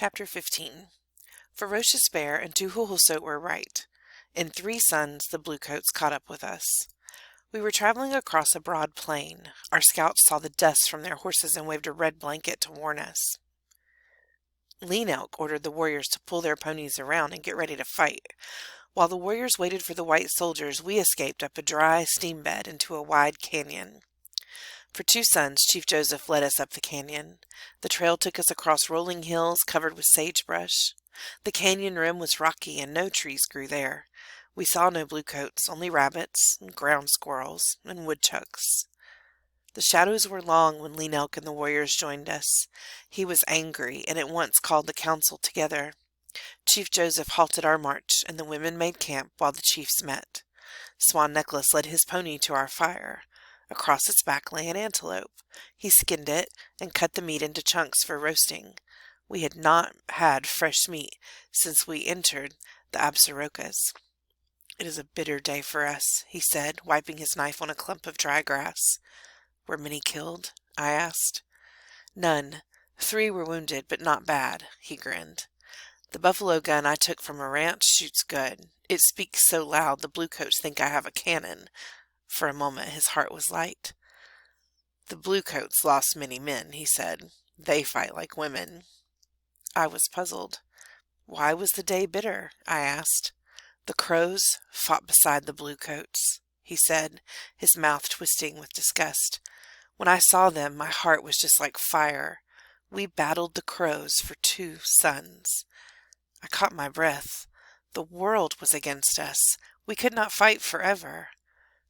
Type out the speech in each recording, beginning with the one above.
Chapter 15. Ferocious Bear and Tuhuhulsote were right. In 3 suns the Bluecoats caught up with us. We were traveling across a broad plain. Our scouts saw the dust from their horses and waved a red blanket to warn us. Lean Elk ordered the warriors to pull their ponies around and get ready to fight. While the warriors waited for the white soldiers, we escaped up a dry steam bed into a wide canyon. For 2 suns, Chief Joseph led us up the canyon. The trail took us across rolling hills covered with sagebrush. The canyon rim was rocky and no trees grew there. We saw no bluecoats, only rabbits, and ground squirrels, and woodchucks. The shadows were long when Lean Elk and the warriors joined us. He was angry and at once called the council together. Chief Joseph halted our march, and the women made camp while the chiefs met. Swan Necklace led his pony to our fire. Across its back lay an antelope. He skinned it and cut the meat into chunks for roasting. We had not had fresh meat since we entered the Absarokas. "It is a bitter day for us," he said, wiping his knife on a clump of dry grass. "Were many killed?" I asked. "None. 3 were wounded, but not bad," he grinned. "The buffalo gun I took from a ranch shoots good. It speaks so loud the bluecoats think I have a cannon." For a moment his heart was light. "The bluecoats lost many men," he said. "They fight like women." I was puzzled. "Why was the day bitter?" I asked. "The crows fought beside the bluecoats," he said, his mouth twisting with disgust. "When I saw them, my heart was just like fire. We battled the crows for 2 suns." I caught my breath. The world was against us. We could not fight forever.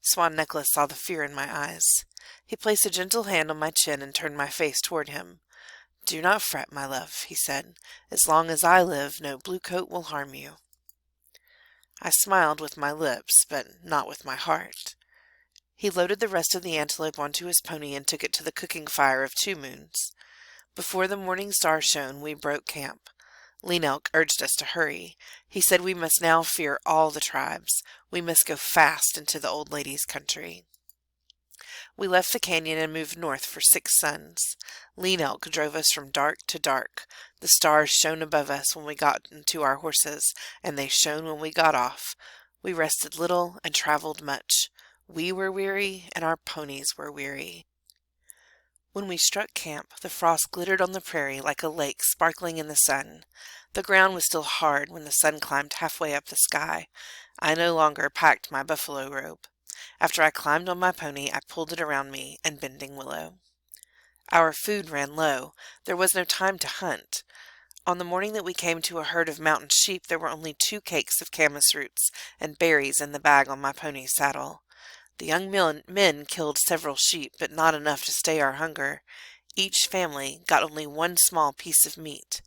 Swan Necklace saw the fear in my eyes. He placed a gentle hand on my chin and turned my face toward him. "Do not fret, my love," he said. "As long as I live, no bluecoat will harm you." I smiled with my lips, but not with my heart. He loaded the rest of the antelope onto his pony and took it to the cooking fire of 2 moons. Before the morning star shone, we broke camp. Lean Elk urged us to hurry. He said we must now fear all the tribes. We must go fast into the old lady's country. We left the canyon and moved north for 6 suns. Lean Elk drove us from dark to dark. The stars shone above us when we got into our horses, and they shone when we got off. We rested little and traveled much. We were weary, and our ponies were weary. When we struck camp, the frost glittered on the prairie like a lake sparkling in the sun. The ground was still hard when the sun climbed halfway up the sky. I no longer packed my buffalo robe. After I climbed on my pony, I pulled it around me and Bending Willow. Our food ran low. There was no time to hunt. On the morning that we came to a herd of mountain sheep, there were only 2 cakes of camas roots and berries in the bag on my pony's saddle. The young men killed several sheep, but not enough to stay our hunger. Each family got only 1 small piece of meat.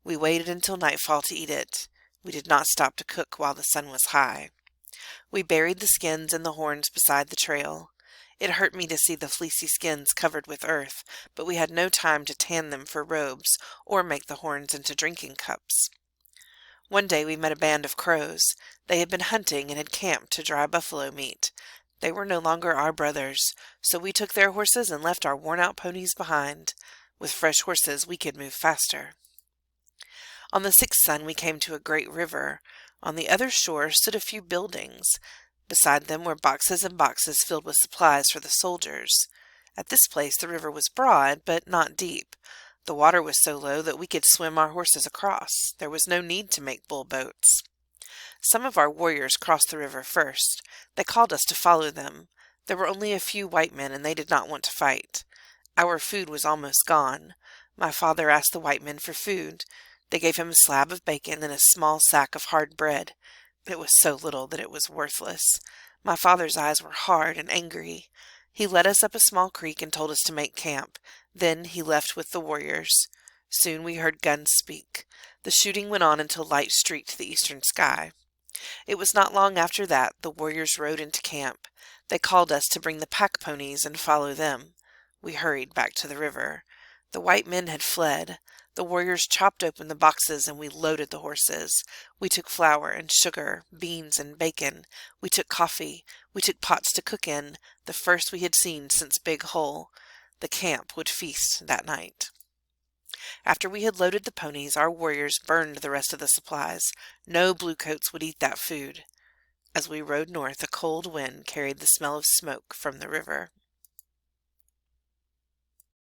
We waited until nightfall to eat it. We did not stop to cook while the sun was high. We buried the skins and the horns beside the trail. It hurt me to see the fleecy skins covered with earth, but we had no time to tan them for robes or make the horns into drinking cups. One day we met a band of crows. They had been hunting and had camped to dry buffalo meat. They were no longer our brothers, so we took their horses and left our worn-out ponies behind. With fresh horses, we could move faster. On the 6th sun, we came to a great river. On the other shore stood a few buildings. Beside them were boxes and boxes filled with supplies for the soldiers. At this place, the river was broad, but not deep. The water was so low that we could swim our horses across. There was no need to make bull boats. Some of our warriors crossed the river first. They called us to follow them. There were only a few white men, and they did not want to fight. Our food was almost gone. My father asked the white men for food. They gave him a slab of bacon and a small sack of hard bread. It was so little that it was worthless. My father's eyes were hard and angry. He led us up a small creek and told us to make camp. Then he left with the warriors. Soon we heard guns speak. The shooting went on until light streaked the eastern sky. It was not long after that the warriors rode into camp. They called us to bring the pack ponies and follow them. We hurried back to the river. The white men had fled. The warriors chopped open the boxes and we loaded the horses. We took flour and sugar, beans and bacon. We took coffee. We took pots to cook in, the first we had seen since Big Hole. The camp would feast that night. After we had loaded the ponies, our warriors burned the rest of the supplies. No bluecoats would eat that food. As we rode north, a cold wind carried the smell of smoke from the river.